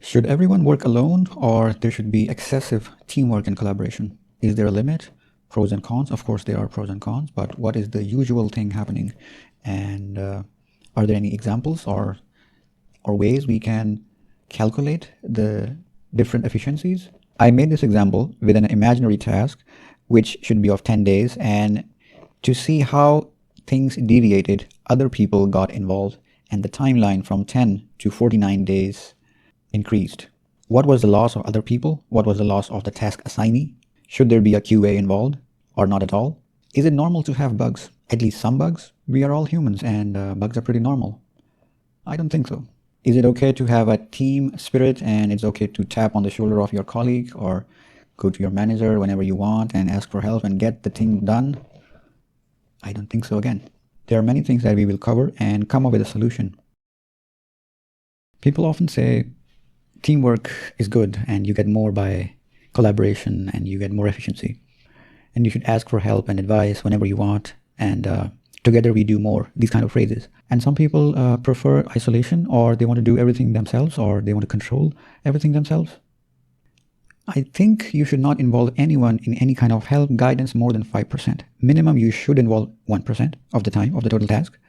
Should everyone work alone, or there should be excessive teamwork and collaboration? Is there a limit? Pros and cons? Of course, there are pros and cons, but what is the usual thing happening? And are there any examples or ways we can calculate the different efficiencies? I made this example with an imaginary task, which should be of 10 days, and to see how things deviated, other people got involved, and the timeline from 10 to 49 days increased. What was the loss of other people? What was the loss of the task assignee? Should there be a QA involved or not at all? Is it normal to have bugs? At least some bugs? We are all humans and bugs are pretty normal. I don't think so. Is it okay to have a team spirit and it's okay to tap on the shoulder of your colleague or go to your manager whenever you want and ask for help and get the thing done? I don't think so again. There are many things that we will cover and come up with a solution. People often say teamwork is good and you get more by collaboration and you get more efficiency. And you should ask for help and advice whenever you want, and together we do more, these kind of phrases. And some people prefer isolation, or they want to do everything themselves, or they want to control everything themselves. I think you should not involve anyone in any kind of help guidance more than 5%. Minimum, you should involve 1% of the time of the total task.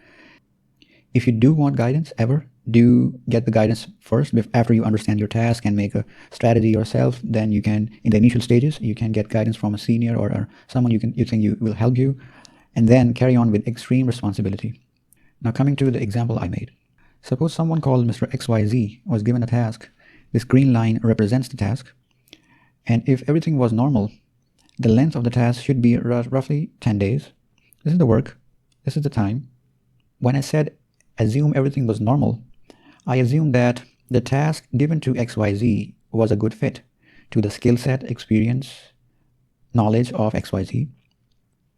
If you do want guidance ever, do get the guidance first after you understand your task and make a strategy yourself. Then you can, in the initial stages, you can get guidance from a senior or someone you think will help you, and then carry on with extreme responsibility. Now coming to the example I made. Suppose someone called Mr. XYZ was given a task. This green line represents the task. And if everything was normal, the length of the task should be roughly 10 days. This is the work. This is the time. When I said assume everything was normal, I assumed that the task given to XYZ was a good fit to the skill set, experience, knowledge of XYZ.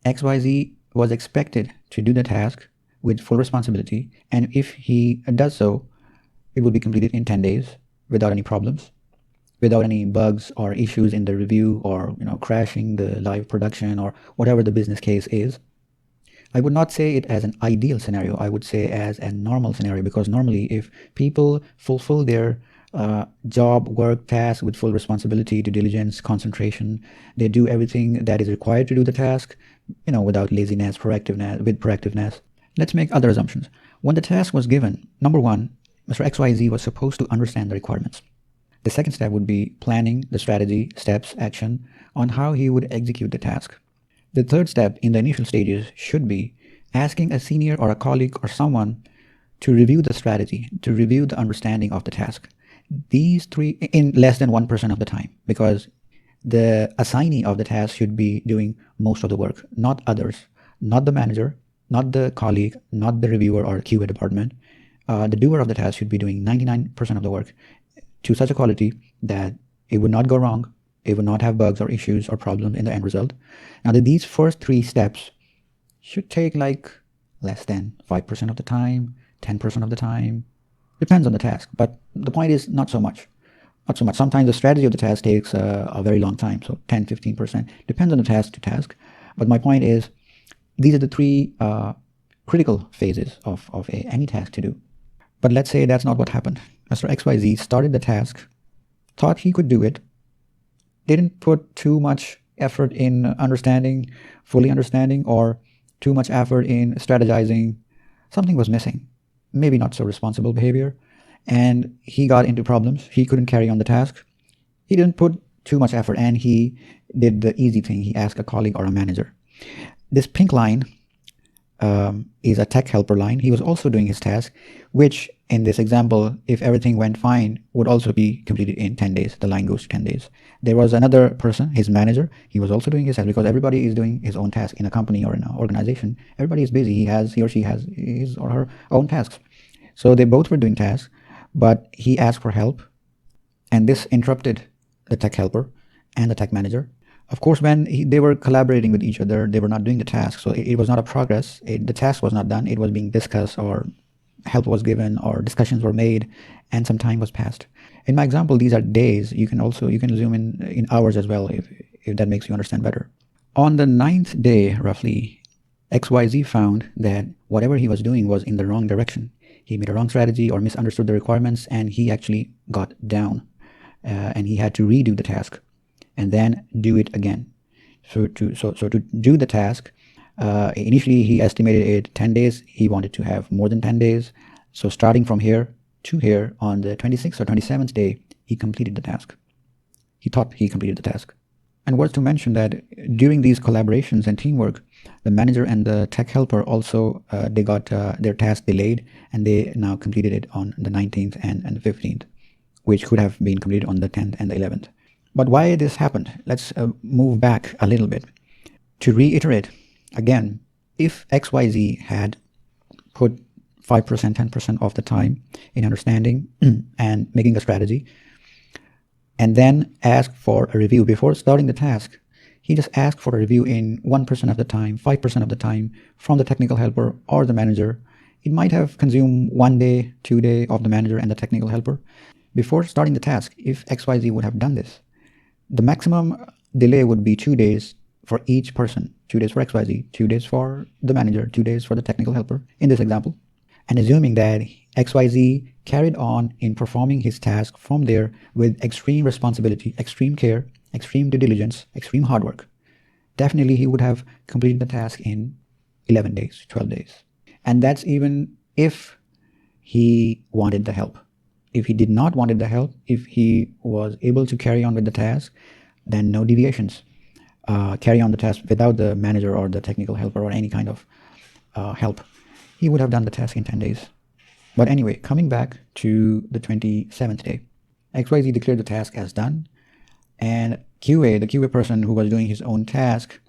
XYZ was expected to do the task with full responsibility, and if he does so, it will be completed in 10 days without any problems, without any bugs or issues in the review, or crashing the live production or whatever the business case is. I would not say it as an ideal scenario. I would say as a normal scenario, because normally if people fulfill their job, work, task with full responsibility, due diligence, concentration, they do everything that is required to do the task, without laziness, with proactiveness. Let's make other assumptions. When the task was given, number one, Mr. XYZ was supposed to understand the requirements. The second step would be planning the strategy, steps, action on how he would execute the task. The third step in the initial stages should be asking a senior or a colleague or someone to review the strategy, to review the understanding of the task. These three in less than 1% of the time, because the assignee of the task should be doing most of the work, not others, not the manager, not the colleague, not the reviewer or QA department. The doer of the task should be doing 99% of the work to such a quality that it would not go wrong. It would not have bugs or issues or problems in the end result. Now, these first three steps should take like less than 5% of the time, 10% of the time. Depends on the task. But the point is not so much. Not so much. Sometimes the strategy of the task takes a very long time. So 10, 15%. Depends on the task to task. But my point is, these are the three critical phases of any task to do. But let's say that's not what happened. Mr. XYZ started the task, thought he could do it, didn't put too much effort in fully understanding, or too much effort in strategizing. Something was missing. Maybe not so responsible behavior. And he got into problems. He couldn't carry on the task. He didn't put too much effort, and he did the easy thing. He asked a colleague or a manager. This pink line is a tech helper line. He was also doing his task, which in this example, if everything went fine, would also be completed in 10 days. The line goes to 10 days. There was another person, his manager. He was also doing his task, because everybody is doing his own task in a company or in an organization. Everybody is busy. He or she has his or her own tasks. So they both were doing tasks, but he asked for help, and this interrupted the tech helper and the tech manager. Of course, when they were collaborating with each other, they were not doing the task. So it was not a progress. The task was not done. It was being discussed, or help was given, or discussions were made, and some time was passed. In my example, these are days. You can zoom in hours as well, if that makes you understand better. On the 9th day, roughly, XYZ found that whatever he was doing was in the wrong direction. he made a wrong strategy or misunderstood the requirements, and he actually got down, and he had to redo the task and then do it again. So to do the task, initially he estimated it 10 days. He wanted to have more than 10 days. So starting from here to here, on the 26th or 27th day, he completed the task. He thought he completed the task. And worth to mention that during these collaborations and teamwork, the manager and the tech helper also, they got their task delayed, and they now completed it on the 19th and the 15th, which could have been completed on the 10th and the 11th. But why this happened? Let's move back a little bit. To reiterate, again, if XYZ had put 5%, 10% of the time in understanding and making a strategy, and then ask for a review before starting the task, he just asked for a review in 1% of the time, 5% of the time from the technical helper or the manager. It might have consumed 1 day, 2 days of the manager and the technical helper. Before starting the task, if XYZ would have done this, the maximum delay would be 2 days for each person. 2 days for XYZ, 2 days for the manager, 2 days for the technical helper in this example. And assuming that XYZ carried on in performing his task from there with extreme responsibility, extreme care, extreme due diligence, extreme hard work, definitely he would have completed the task in 11 days, 12 days. And that's even if he wanted the help. If he did not wanted the help, if he was able to carry on with the task, then no deviations. Carry on the task without the manager or the technical helper or any kind of help. He would have done the task in 10 days. But anyway, coming back to the 27th day, XYZ declared the task as done, and the QA person who was doing his own task,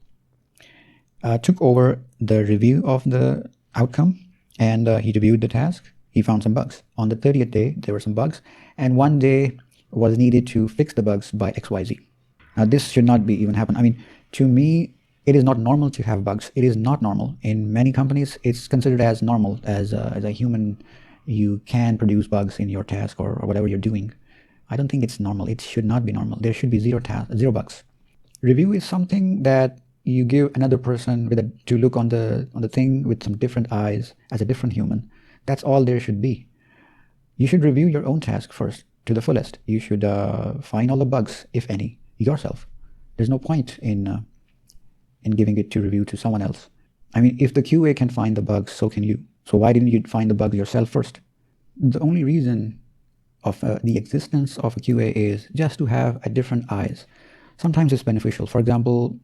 took over the review of the outcome, and he reviewed the task. He found some bugs. On the 30th day, there were some bugs, and 1 day was needed to fix the bugs by XYZ. Now, this should not be even happen. I mean, to me, it is not normal to have bugs. It is not normal. In many companies, it's considered as normal. As a human, you can produce bugs in your task or whatever you're doing. I don't think it's normal. It should not be normal. There should be zero bugs. Review is something that you give another person to look on the thing with some different eyes as a different human. That's all there should be. You should review your own task first to the fullest. You should find all the bugs, if any, yourself. There's no point in giving it to review to someone else. I mean, if the QA can find the bugs, so can you. So why didn't you find the bugs yourself first? The only reason of the existence of a QA is just to have a different eyes. Sometimes it's beneficial. For example,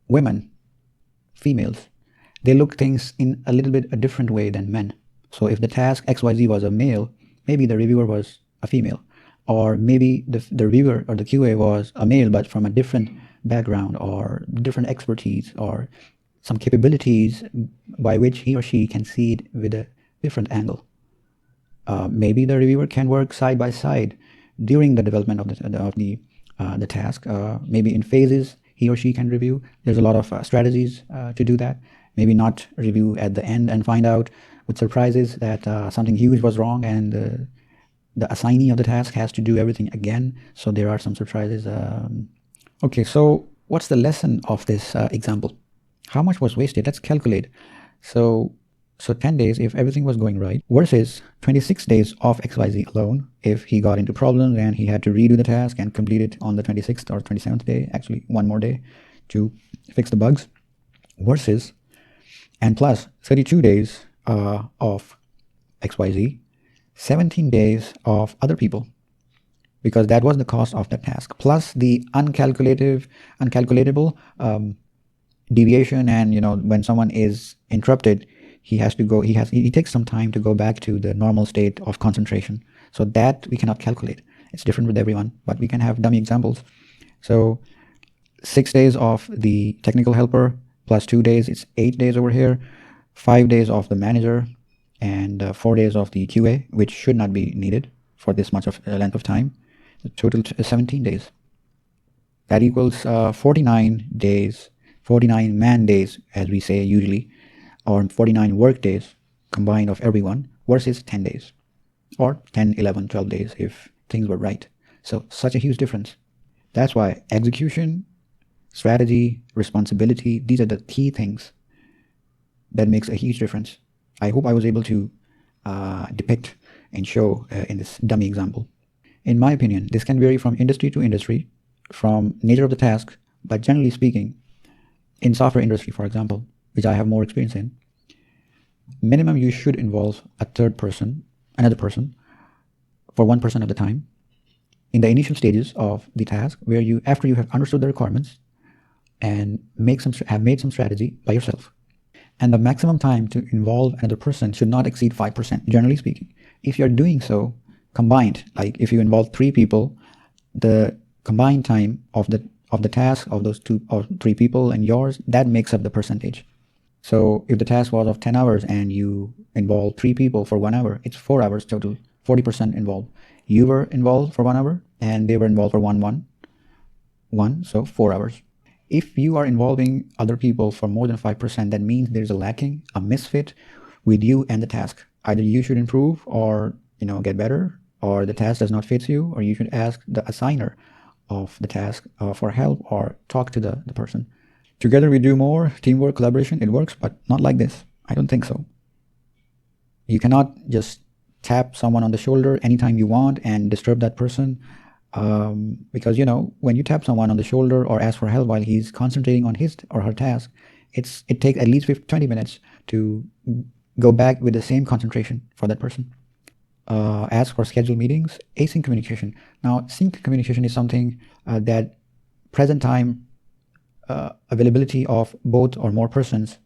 women, females, they look things in a little bit a different way than men. So if the task XYZ was a male, maybe the reviewer was a female. Or maybe the reviewer or the QA was a male but from a different background or different expertise or some capabilities by which he or she can see it with a different angle. Maybe the reviewer can work side by side during the development of the task. Maybe in phases he or she can review. There's a lot of strategies to do that. Maybe not review at the end and find out with surprises that something huge was wrong and the assignee of the task has to do everything again. So there are some surprises. Okay, so what's the lesson of this example? How much was wasted? Let's calculate. So 10 days if everything was going right versus 26 days of XYZ alone if he got into problems and he had to redo the task and complete it on the 26th or 27th day, actually one more day to fix the bugs, versus and plus 32 days of XYZ, 17 days of other people, because that was the cost of that task, plus the uncalculatable deviation. And when someone is interrupted, he takes some time to go back to the normal state of concentration. So that we cannot calculate. It's different with everyone, but we can have dummy examples. So 6 days of the technical helper plus 2 days, it's 8 days over here, 5 days of the manager, and 4 days of the QA, which should not be needed for this much of length of time. The total is 17 days. That equals 49 days, 49 man days, as we say usually, or 49 work days combined of everyone versus 10 days or 10, 11, 12 days if things were right. So such a huge difference. That's why execution, strategy, responsibility, these are the key things that makes a huge difference. I hope I was able to depict and show in this dummy example. In my opinion, this can vary from industry to industry, from nature of the task, but generally speaking, in software industry, for example, which I have more experience in, minimum you should involve a third person, another person, for 1% of the time in the initial stages of the task, where you, after you have understood the requirements and have made some strategy by yourself. And the maximum time to involve another person should not exceed 5%, generally speaking. If you're doing so combined, like if you involve 3 people, the combined time of the task of those 2 or 3 people and yours, that makes up the percentage. So if the task was of 10 hours and you involve 3 people for 1 hour, it's 4 hours total, 40% involved. You were involved for 1 hour and they were involved for one, so 4 hours. If you are involving other people for more than 5%, that means there's a lacking, a misfit with you and the task. Either you should improve or get better, or the task does not fit you, or you should ask the assigner of the task for help or talk to the person. Together we do more, teamwork, collaboration, it works, but not like this. I don't think so. You cannot just tap someone on the shoulder anytime you want and disturb that person, because when you tap someone on the shoulder or ask for help while he's concentrating on his or her task, it takes at least 20 minutes to go back with the same concentration for that person. Ask for scheduled meetings, async communication. Now, sync communication is something that present time availability of both or more persons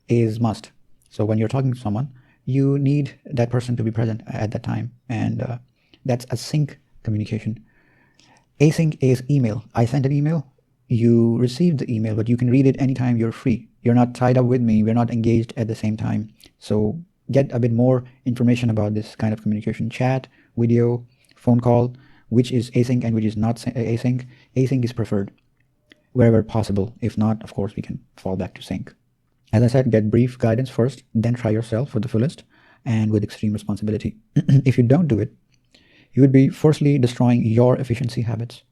is must. So when you're talking to someone, you need that person to be present at that time, and that's a sync communication. Async is email. I sent an email, you received the email, but you can read it anytime you're free. You're not tied up with me, we're not engaged at the same time. So get a bit more information about this kind of communication: chat, video, phone call, which is async and which is not async. Async is preferred wherever possible. If not, of course, we can fall back to sync. As I said, get brief guidance first, then try yourself for the fullest and with extreme responsibility. If you don't do it, you would be firstly destroying your efficiency habits.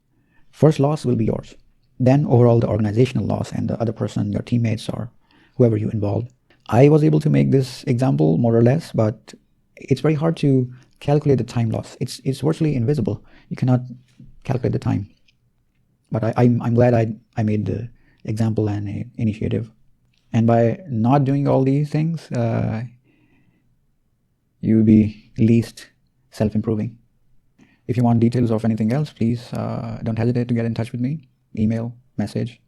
First loss will be yours. Then overall the organizational loss and the other person, your teammates or whoever you involved. I was able to make this example more or less, but it's very hard to calculate the time loss. It's virtually invisible. You cannot calculate the time. But I'm glad I made the example and initiative. And by not doing all these things, you will be least self-improving. If you want details of anything else, please don't hesitate to get in touch with me. Email, message.